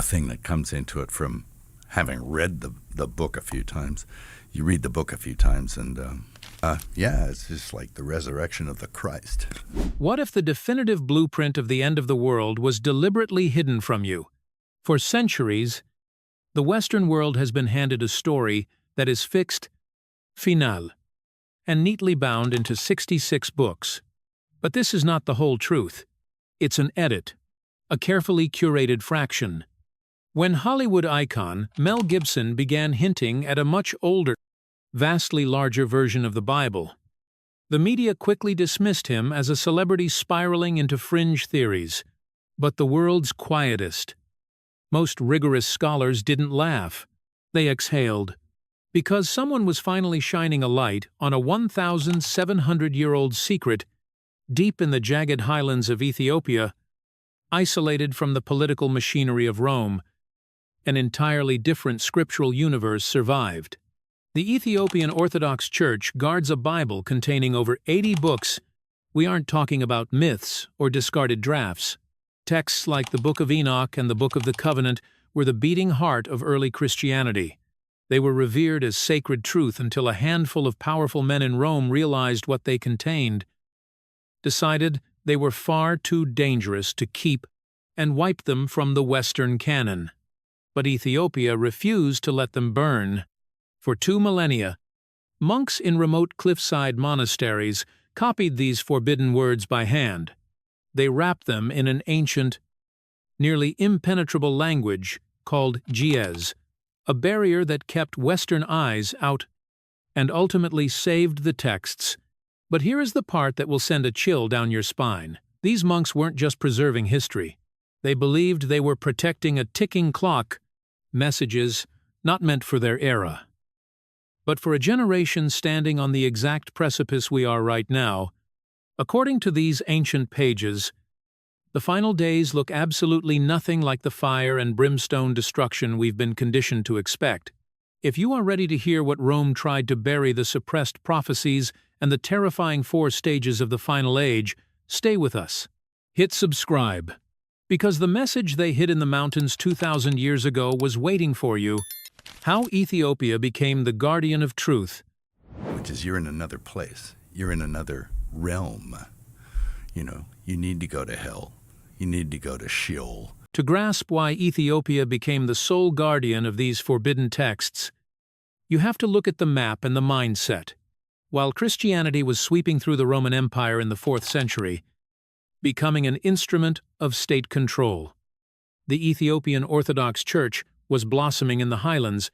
nothing that comes into it from having read the book a few times. You read the book a few times, and it's just like the resurrection of the Christ. What if the definitive blueprint of the end of the world was deliberately hidden from you? For centuries, the Western world has been handed a story that is fixed, final, and neatly bound into 66 books. But this is not the whole truth. It's an edit, a carefully curated fraction. When Hollywood icon Mel Gibson began hinting at a much older, vastly larger version of the Bible, the media quickly dismissed him as a celebrity spiraling into fringe theories. But the world's quietest, most rigorous scholars didn't laugh. They exhaled, because someone was finally shining a light on a 1,700-year-old secret deep in the jagged highlands of Ethiopia, isolated from the political machinery of Rome. An entirely different scriptural universe survived. The Ethiopian Orthodox Church guards a Bible containing over 80 books. We aren't talking about myths or discarded drafts. Texts like the Book of Enoch and the Book of the Covenant were the beating heart of early Christianity. They were revered as sacred truth until a handful of powerful men in Rome realized what they contained, decided they were far too dangerous to keep, and wiped them from the Western canon. But Ethiopia refused to let them burn. For 2 millennia, monks in remote cliffside monasteries copied these forbidden words by hand. They wrapped them in an ancient, nearly impenetrable language called Ge'ez, a barrier that kept Western eyes out and ultimately saved the texts. But here is the part that will send a chill down your spine. These monks weren't just preserving history. They believed they were protecting a ticking clock, messages not meant for their era, but for a generation standing on the exact precipice we are right now. According to these ancient pages, the final days look absolutely nothing like the fire and brimstone destruction we've been conditioned to expect. If you are ready to hear what Rome tried to bury the suppressed prophecies and the terrifying 4 stages of the final age, stay with us. Hit subscribe, because the message they hid in the mountains 2,000 years ago was waiting for you. How Ethiopia became the guardian of truth. Which is, you're in another place. You're in another realm. You need to go to hell. You need to go to Sheol. To grasp why Ethiopia became the sole guardian of these forbidden texts, you have to look at the map and the mindset. While Christianity was sweeping through the Roman Empire in the 4th century, becoming an instrument of state control, the Ethiopian Orthodox Church was blossoming in the highlands,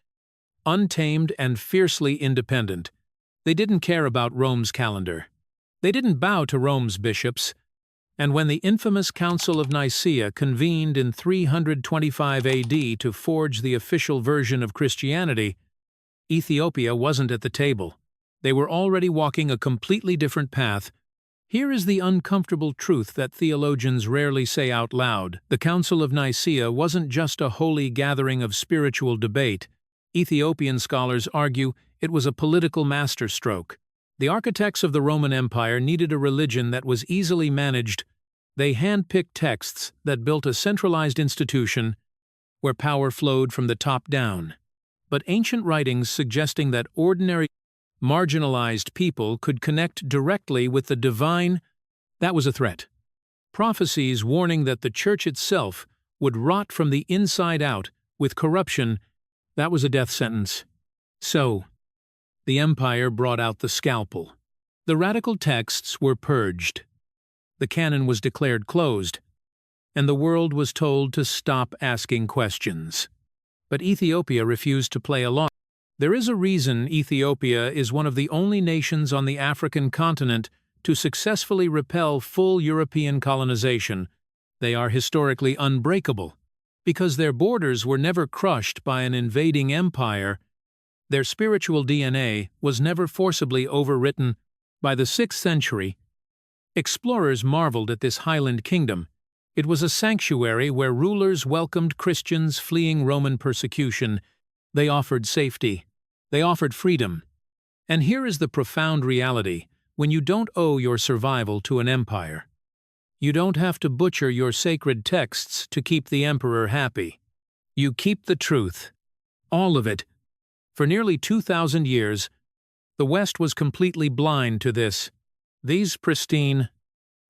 untamed and fiercely independent. They didn't care about Rome's calendar. They didn't bow to Rome's bishops. And when the infamous Council of Nicaea convened in 325 AD to forge the official version of Christianity, Ethiopia wasn't at the table. They were already walking a completely different path. Here is the uncomfortable truth that theologians rarely say out loud. The Council of Nicaea wasn't just a holy gathering of spiritual debate. Ethiopian scholars argue it was a political masterstroke. The architects of the Roman Empire needed a religion that was easily managed. They handpicked texts that built a centralized institution where power flowed from the top down. But ancient writings suggesting that ordinary, marginalized people could connect directly with the divine, that was a threat. Prophecies warning that the church itself would rot from the inside out with corruption, that was a death sentence. So, the empire brought out the scalpel. The radical texts were purged. The canon was declared closed, and the world was told to stop asking questions. But Ethiopia refused to play along. There is a reason Ethiopia is one of the only nations on the African continent to successfully repel full European colonization. They are historically unbreakable, because their borders were never crushed by an invading empire. Their spiritual DNA was never forcibly overwritten. By the 6th century, explorers marveled at this highland kingdom. It was a sanctuary where rulers welcomed Christians fleeing Roman persecution. They offered safety. They offered freedom. And here is the profound reality: when you don't owe your survival to an empire, you don't have to butcher your sacred texts to keep the emperor happy. You keep the truth. All of it. For nearly 2,000 years, the West was completely blind to this. These pristine,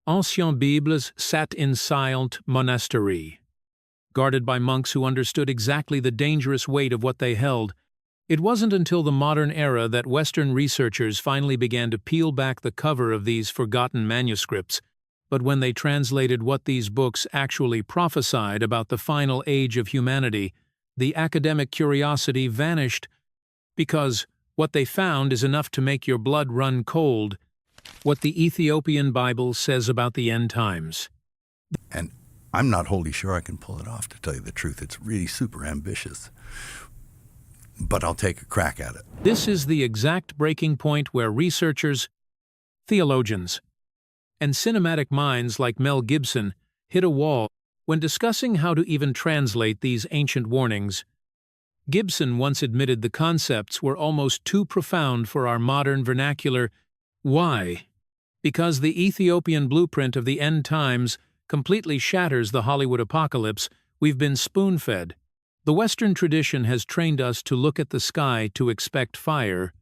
anciens Bibles sat in silent monasteries, guarded by monks who understood exactly the dangerous weight of what they held. It wasn't until the modern era that Western researchers finally began to peel back the cover of these forgotten manuscripts, but when they translated what these books actually prophesied about the final age of humanity, the academic curiosity vanished, because what they found is enough to make your blood run cold. What the Ethiopian Bible says about the end times. And I'm not wholly sure I can pull it off, to tell you the truth. It's really super ambitious. But I'll take a crack at it. This is the exact breaking point where researchers, theologians, and cinematic minds like Mel Gibson hit a wall when discussing how to even translate these ancient warnings. Gibson once admitted the concepts were almost too profound for our modern vernacular. Why? Because the Ethiopian blueprint of the end times completely shatters the Hollywood apocalypse we've been spoon-fed. The Western tradition has trained us to look at the sky to expect fire,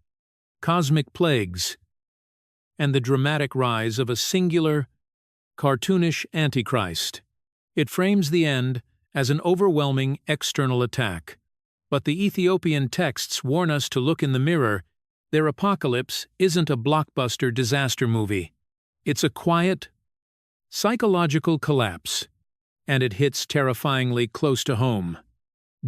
cosmic plagues, and the dramatic rise of a singular, cartoonish Antichrist. It frames the end as an overwhelming external attack. But the Ethiopian texts warn us to look in the mirror. Their apocalypse isn't a blockbuster disaster movie. It's a quiet, psychological collapse, and it hits terrifyingly close to home.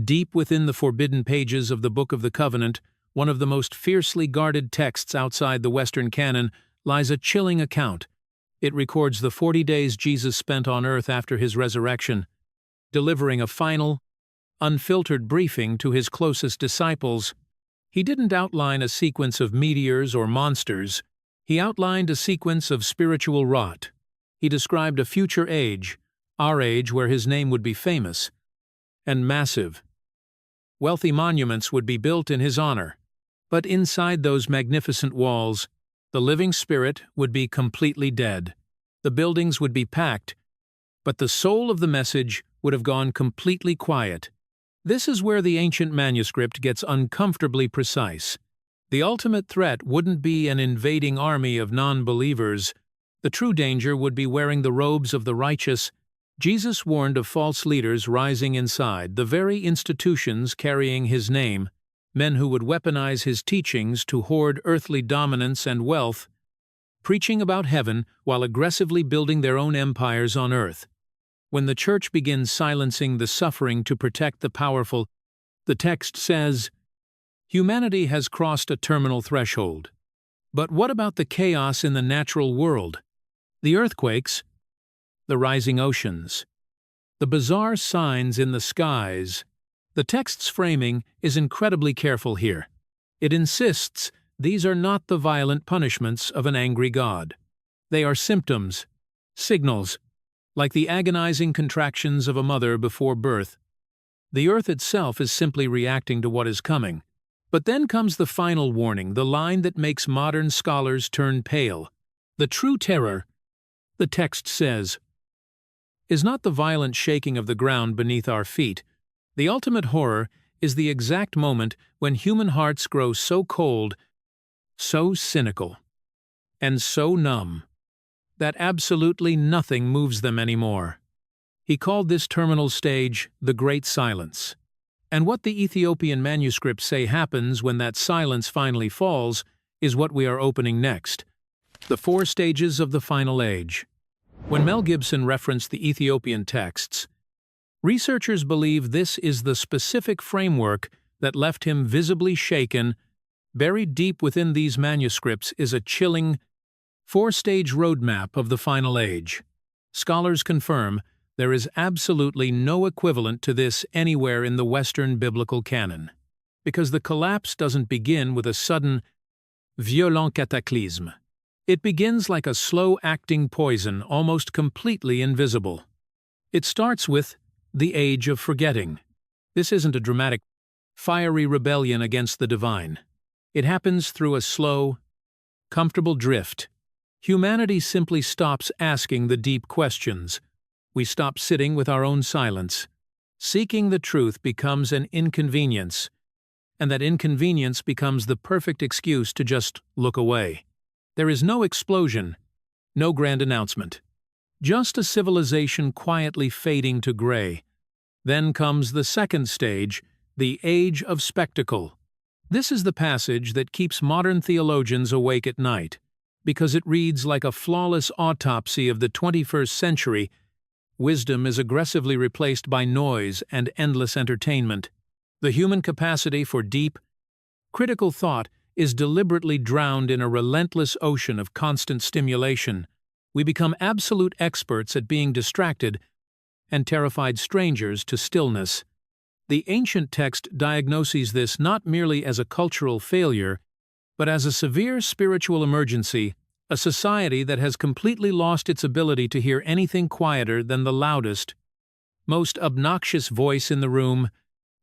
Deep within the forbidden pages of the Book of the Covenant, one of the most fiercely guarded texts outside the Western canon, lies a chilling account. It records the 40 days Jesus spent on earth after his resurrection, delivering a final, unfiltered briefing to his closest disciples. He didn't outline a sequence of meteors or monsters. He outlined a sequence of spiritual rot. He described a future age, our age, where his name would be famous and massive. Wealthy monuments would be built in his honor. But inside those magnificent walls, the living spirit would be completely dead. The buildings would be packed, but the soul of the message would have gone completely quiet. This is where the ancient manuscript gets uncomfortably precise. The ultimate threat wouldn't be an invading army of non-believers. The true danger would be wearing the robes of the righteous. Jesus warned of false leaders rising inside, the very institutions carrying his name, men who would weaponize his teachings to hoard earthly dominance and wealth, preaching about heaven while aggressively building their own empires on earth. When the church begins silencing the suffering to protect the powerful, the text says, humanity has crossed a terminal threshold. But what about the chaos in the natural world? The earthquakes, the rising oceans, the bizarre signs in the skies. The text's framing is incredibly careful here. It insists these are not the violent punishments of an angry God. They are symptoms, signals, like the agonizing contractions of a mother before birth. The earth itself is simply reacting to what is coming. But then comes the final warning, the line that makes modern scholars turn pale. The true terror, the text says, is not the violent shaking of the ground beneath our feet. The ultimate horror is the exact moment when human hearts grow so cold, so cynical, and so numb, that absolutely nothing moves them anymore. He called this terminal stage the Great Silence. And what the Ethiopian manuscripts say happens when that silence finally falls is what we are opening next. The 4 stages of the final age. When Mel Gibson referenced the Ethiopian texts, researchers believe this is the specific framework that left him visibly shaken. Buried deep within these manuscripts is a chilling 4-stage roadmap of the final age. Scholars confirm there is absolutely no equivalent to this anywhere in the Western biblical canon, because the collapse doesn't begin with a sudden, violent cataclysme. It begins like a slow-acting poison, almost completely invisible. It starts with the Age of Forgetting. This isn't a dramatic, fiery rebellion against the divine. It happens through a slow, comfortable drift. Humanity simply stops asking the deep questions. We stop sitting with our own silence. seeking the truth becomes an inconvenience, and that inconvenience becomes the perfect excuse to just look away. There is no explosion, no grand announcement. Just a civilization quietly fading to gray. Then comes the second stage, the age of spectacle. This is the passage that keeps modern theologians awake at night, because it reads like a flawless autopsy of the 21st century. Wisdom is aggressively replaced by noise and endless entertainment. The human capacity for deep, critical thought is deliberately drowned in a relentless ocean of constant stimulation. We become absolute experts at being distracted and terrified strangers to stillness. The ancient text diagnoses this not merely as a cultural failure, but as a severe spiritual emergency, a society that has completely lost its ability to hear anything quieter than the loudest, most obnoxious voice in the room,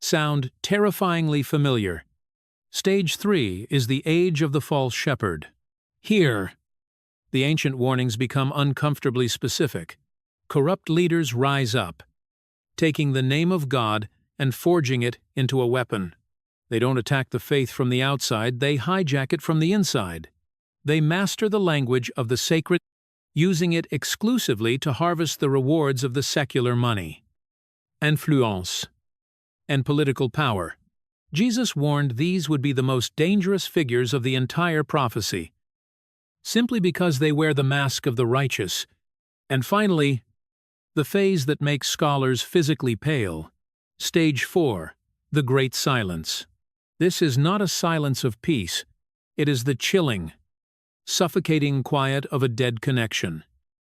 sound terrifyingly familiar. Stage 3 is the age of the false shepherd. Here, the ancient warnings become uncomfortably specific. Corrupt leaders rise up, taking the name of God and forging it into a weapon. They don't attack the faith from the outside, they hijack it from the inside. They master the language of the sacred, using it exclusively to harvest the rewards of the secular money. Influence and political power. Jesus warned these would be the most dangerous figures of the entire prophecy, simply because they wear the mask of the righteous. And finally, the phase that makes scholars physically pale. Stage 4, the Great Silence. This is not a silence of peace, it is the chilling, suffocating quiet of a dead connection.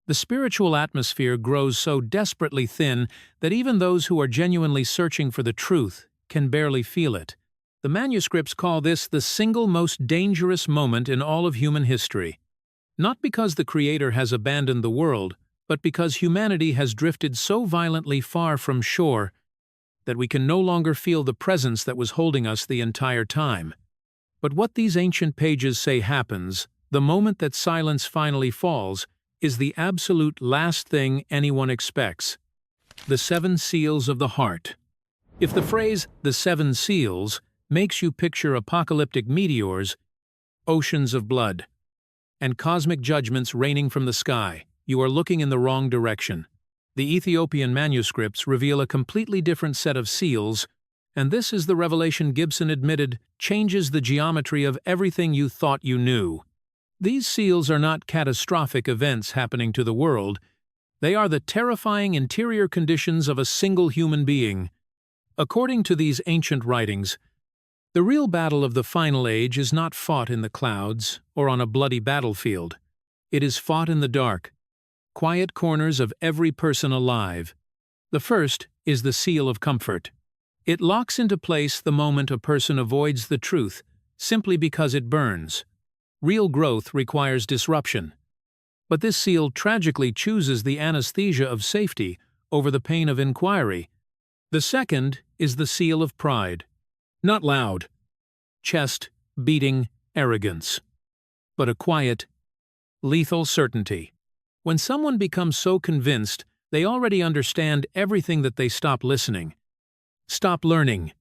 The spiritual atmosphere grows so desperately thin that even those who are genuinely searching for the truth can barely feel it. The manuscripts call this the single most dangerous moment in all of human history. Not because the Creator has abandoned the world, but because humanity has drifted so violently far from shore that we can no longer feel the presence that was holding us the entire time. But what these ancient pages say happens, the moment that silence finally falls, is the absolute last thing anyone expects. The 7 seals of the heart. If the phrase, the 7 seals, makes you picture apocalyptic meteors, oceans of blood, and cosmic judgments raining from the sky, you are looking in the wrong direction. The Ethiopian manuscripts reveal a completely different set of seals, and this is the revelation Gibson admitted changes the geometry of everything you thought you knew. These seals are not catastrophic events happening to the world. They are the terrifying interior conditions of a single human being. According to these ancient writings, the real battle of the final age is not fought in the clouds or on a bloody battlefield. It is fought in the dark, quiet corners of every person alive. The first is the seal of comfort. It locks into place the moment a person avoids the truth simply because it burns. Real growth requires disruption. But this seal tragically chooses the anesthesia of safety over the pain of inquiry. The second is the seal of pride. Not loud, chest beating arrogance, but a quiet, lethal certainty. When someone becomes so convinced they already understand everything that they stop listening, stop learning,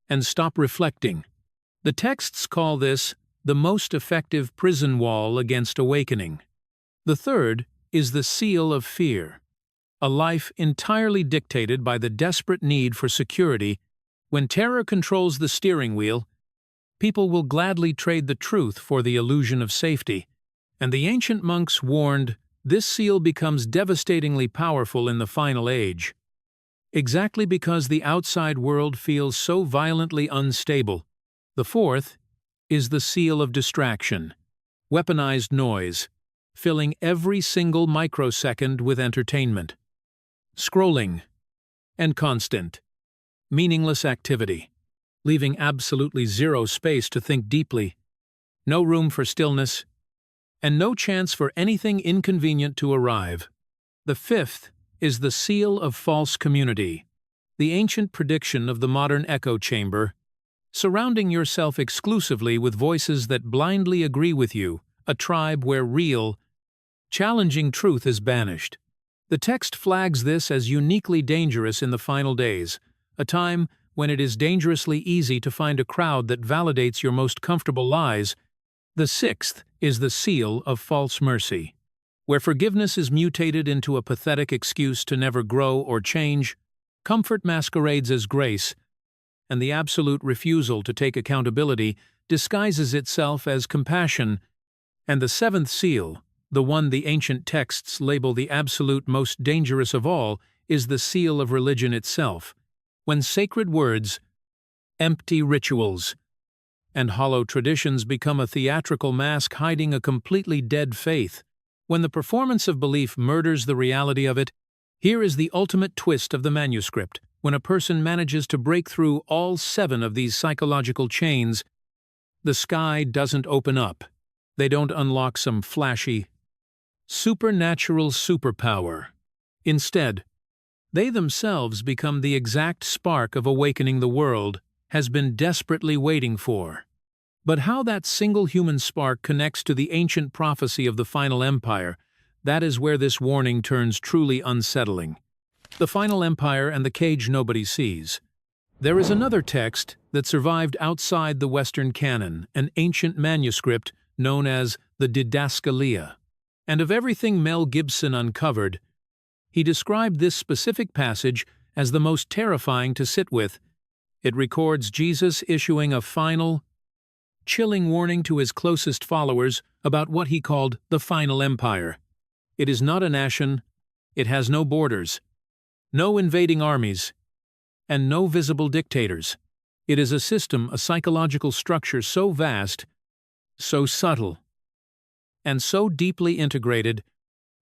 and stop reflecting. The texts call this the most effective prison wall against awakening. The third is the seal of fear, a life entirely dictated by the desperate need for security. When terror controls the steering wheel, people will gladly trade the truth for the illusion of safety. And the ancient monks warned, this seal becomes devastatingly powerful in the final age. Exactly because the outside world feels so violently unstable. The fourth is the seal of distraction, weaponized noise, filling every single microsecond with entertainment. Scrolling and constant, meaningless activity, leaving absolutely zero space to think deeply, no room for stillness, and no chance for anything inconvenient to arrive. The fifth is the seal of false community, the ancient prediction of the modern echo chamber, surrounding yourself exclusively with voices that blindly agree with you, a tribe where real, challenging truth is banished. The text flags this as uniquely dangerous in the final days, a time when it is dangerously easy to find a crowd that validates your most comfortable lies. The sixth is the seal of false mercy. Where forgiveness is mutated into a pathetic excuse to never grow or change, comfort masquerades as grace, and the absolute refusal to take accountability disguises itself as compassion. And the seventh seal, the one the ancient texts label the absolute most dangerous of all, is the seal of religion itself. When sacred words, empty rituals, and hollow traditions become a theatrical mask hiding a completely dead faith, when the performance of belief murders the reality of it, here is the ultimate twist of the manuscript. When a person manages to break through all 7 of these psychological chains, the sky doesn't open up. They don't unlock some flashy, supernatural superpower. Instead, they themselves become the exact spark of awakening the world has been desperately waiting for. But how that single human spark connects to the ancient prophecy of the final empire, that is where this warning turns truly unsettling. The final empire and the cage nobody sees. There is another text that survived outside the Western canon, an ancient manuscript known as the Didascalia. And of everything Mel Gibson uncovered, he described this specific passage as the most terrifying to sit with. It records Jesus issuing a final, chilling warning to his closest followers about what he called the final empire. It is not a nation, it has no borders, no invading armies, and no visible dictators. It is a system, a psychological structure so vast, so subtle, and so deeply integrated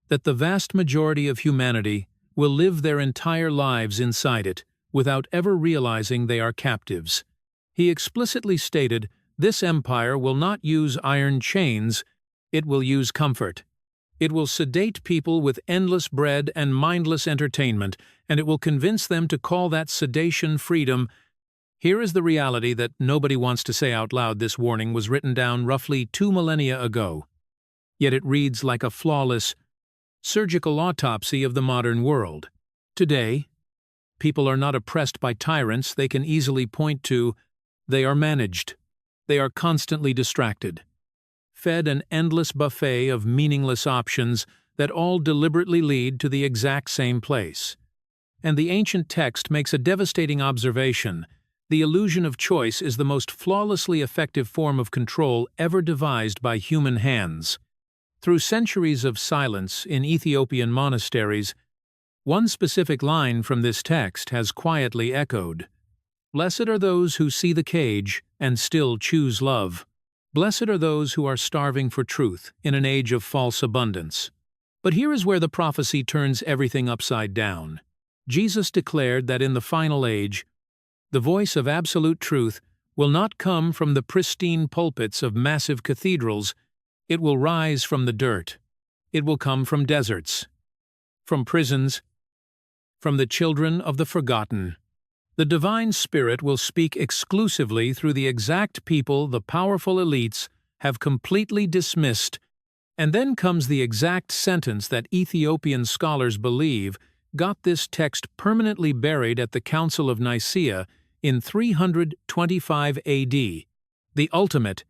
that the vast majority of humanity will live their entire lives inside it without ever realizing they are captives. He explicitly stated, "This empire will not use iron chains, it will use comfort. It will sedate people with endless bread and mindless entertainment, and it will convince them to call that sedation freedom." Here is the reality that nobody wants to say out loud. This warning was written down roughly 2 millennia ago. Yet it reads like a flawless, surgical autopsy of the modern world. Today, people are not oppressed by tyrants they can easily point to. They are managed. They are constantly distracted, fed an endless buffet of meaningless options that all deliberately lead to the exact same place. And the ancient text makes a devastating observation. The illusion of choice is the most flawlessly effective form of control ever devised by human hands. Through centuries of silence in Ethiopian monasteries, one specific line from this text has quietly echoed. Blessed are those who see the cage and still choose love. Blessed are those who are starving for truth in an age of false abundance. But here is where the prophecy turns everything upside down. Jesus declared that in the final age, the voice of absolute truth will not come from the pristine pulpits of massive cathedrals. It will rise from the dirt. It will come from deserts, from prisons, from the children of the forgotten. The divine spirit will speak exclusively through the exact people the powerful elites have completely dismissed. And then comes the exact sentence that Ethiopian scholars believe got this text permanently buried at the Council of Nicaea in 325 AD, the ultimate,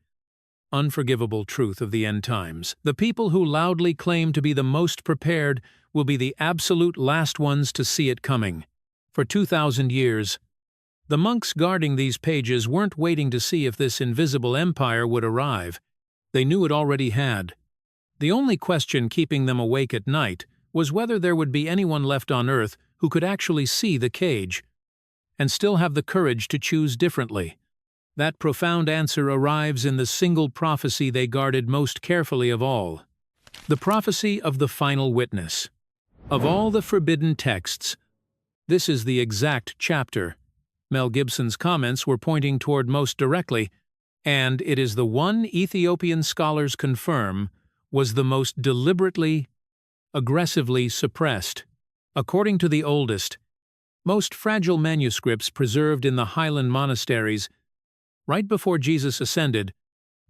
unforgivable truth of the end times. The people who loudly claim to be the most prepared will be the absolute last ones to see it coming. For 2,000 years, the monks guarding these pages weren't waiting to see if this invisible empire would arrive. They knew it already had. The only question keeping them awake at night was whether there would be anyone left on earth who could actually see the cage and still have the courage to choose differently. That profound answer arrives in the single prophecy they guarded most carefully of all, the prophecy of the final witness. Of all the forbidden texts, this is the exact chapter Mel Gibson's comments were pointing toward most directly, and it is the one Ethiopian scholars confirm was the most deliberately, aggressively suppressed. According to the oldest, most fragile manuscripts preserved in the highland monasteries, right before Jesus ascended,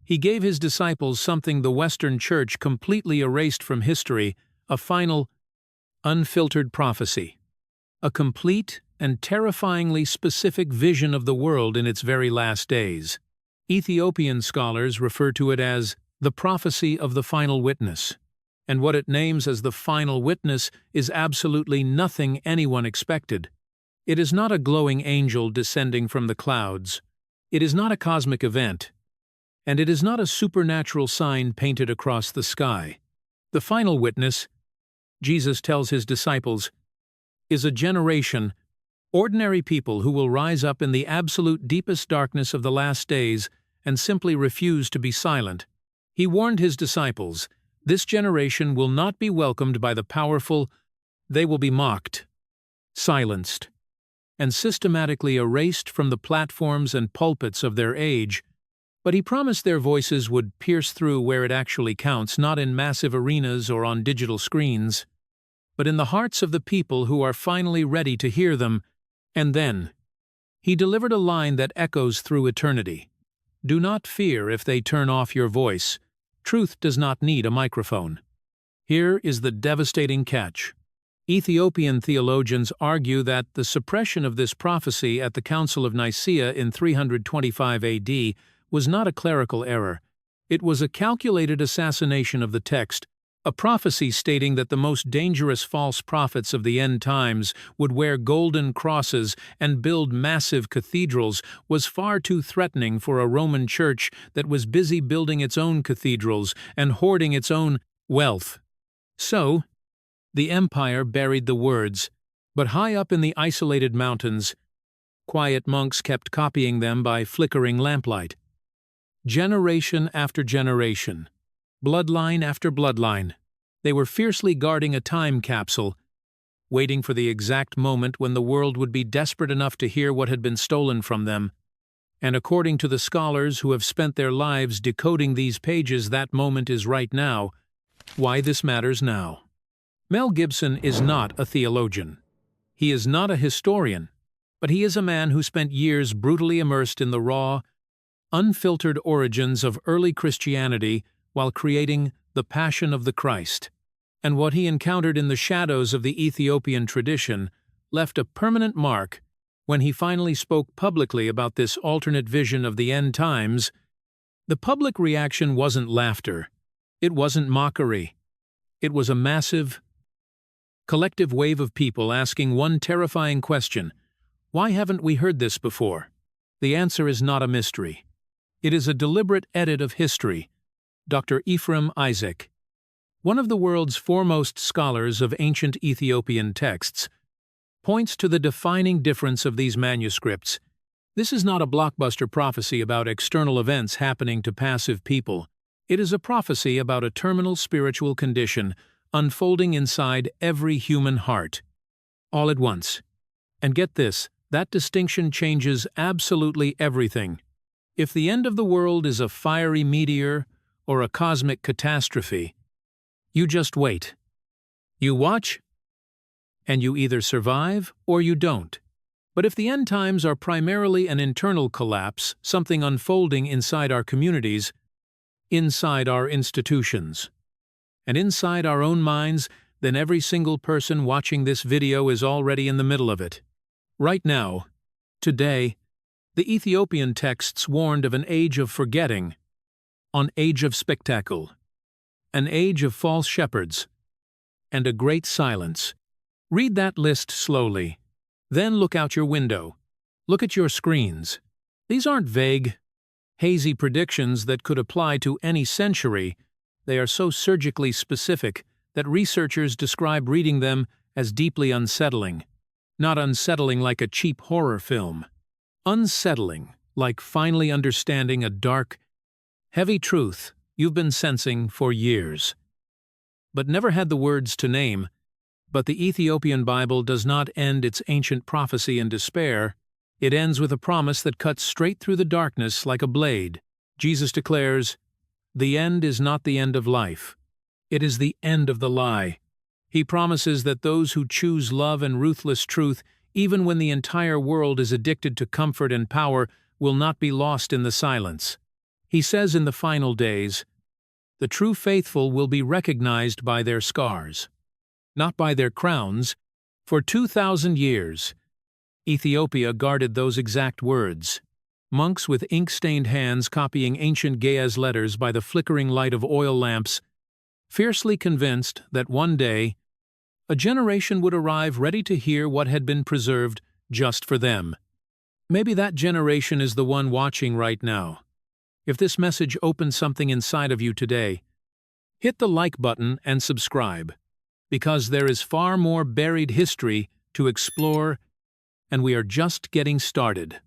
he gave his disciples something the Western Church completely erased from history, a final, Unfiltered prophecy. A complete and terrifyingly specific vision of the world in its very last days. Ethiopian scholars refer to it as the prophecy of the final witness, and what it names as the final witness is absolutely nothing anyone expected. It is not a glowing angel descending from the clouds. It is not a cosmic event, and it is not a supernatural sign painted across the sky. The final witness, Jesus tells his disciples, is a generation, ordinary people who will rise up in the absolute deepest darkness of the last days and simply refuse to be silent. He warned his disciples, this generation will not be welcomed by the powerful, they will be mocked, silenced, and systematically erased from the platforms and pulpits of their age. But he promised their voices would pierce through where it actually counts, not in massive arenas or on digital screens, but in the hearts of the people who are finally ready to hear them. And then, he delivered a line that echoes through eternity. Do not fear if they turn off your voice. Truth does not need a microphone. Here is the devastating catch. Ethiopian theologians argue that the suppression of this prophecy at the Council of Nicaea in 325 AD was not a clerical error. It was a calculated assassination of the text. A prophecy stating that the most dangerous false prophets of the end times would wear golden crosses and build massive cathedrals was far too threatening for a Roman church that was busy building its own cathedrals and hoarding its own wealth. So, the empire buried the words, but high up in the isolated mountains, quiet monks kept copying them by flickering lamplight. Generation after generation, bloodline after bloodline, they were fiercely guarding a time capsule, waiting for the exact moment when the world would be desperate enough to hear what had been stolen from them. And according to the scholars who have spent their lives decoding these pages, that moment is right now. Why this matters now. Mel Gibson is not a theologian. He is not a historian, but he is a man who spent years brutally immersed in the raw, unfiltered origins of early Christianity while creating The Passion of the Christ. And what he encountered in the shadows of the Ethiopian tradition left a permanent mark when he finally spoke publicly about this alternate vision of the end times. The public reaction wasn't laughter. It wasn't mockery. It was a massive, collective wave of people asking one terrifying question: why haven't we heard this before? The answer is not a mystery. It is a deliberate edit of history. Dr. Ephraim Isaac, one of the world's foremost scholars of ancient Ethiopian texts, points to the defining difference of these manuscripts. This is not a blockbuster prophecy about external events happening to passive people. It is a prophecy about a terminal spiritual condition unfolding inside every human heart, all at once. And get this, that distinction changes absolutely everything. If the end of the world is a fiery meteor or a cosmic catastrophe, you just wait. You watch, and you either survive or you don't. But if the end times are primarily an internal collapse, something unfolding inside our communities, inside our institutions, and inside our own minds, then every single person watching this video is already in the middle of it. Right now, today, the Ethiopian texts warned of an age of forgetting, an age of spectacle, an age of false shepherds, and a great silence. Read that list slowly. Then look out your window. Look at your screens. These aren't vague, hazy predictions that could apply to any century. They are so surgically specific that researchers describe reading them as deeply unsettling. Not unsettling like a cheap horror film. Unsettling like finally understanding a dark, heavy truth you've been sensing for years, but never had the words to name. But the Ethiopian Bible does not end its ancient prophecy in despair. It ends with a promise that cuts straight through the darkness like a blade. Jesus declares, "The end is not the end of life. It is the end of the lie." He promises that those who choose love and ruthless truth, even when the entire world is addicted to comfort and power, will not be lost in the silence. He says in the final days, the true faithful will be recognized by their scars. not by their crowns. For 2,000 years, Ethiopia guarded those exact words. Monks with ink-stained hands copying ancient Ge'ez letters by the flickering light of oil lamps, fiercely convinced that one day a generation would arrive ready to hear what had been preserved just for them. Maybe that generation is the one watching right now. If this message opened something inside of you today, hit the like button and subscribe, because there is far more buried history to explore, and we are just getting started.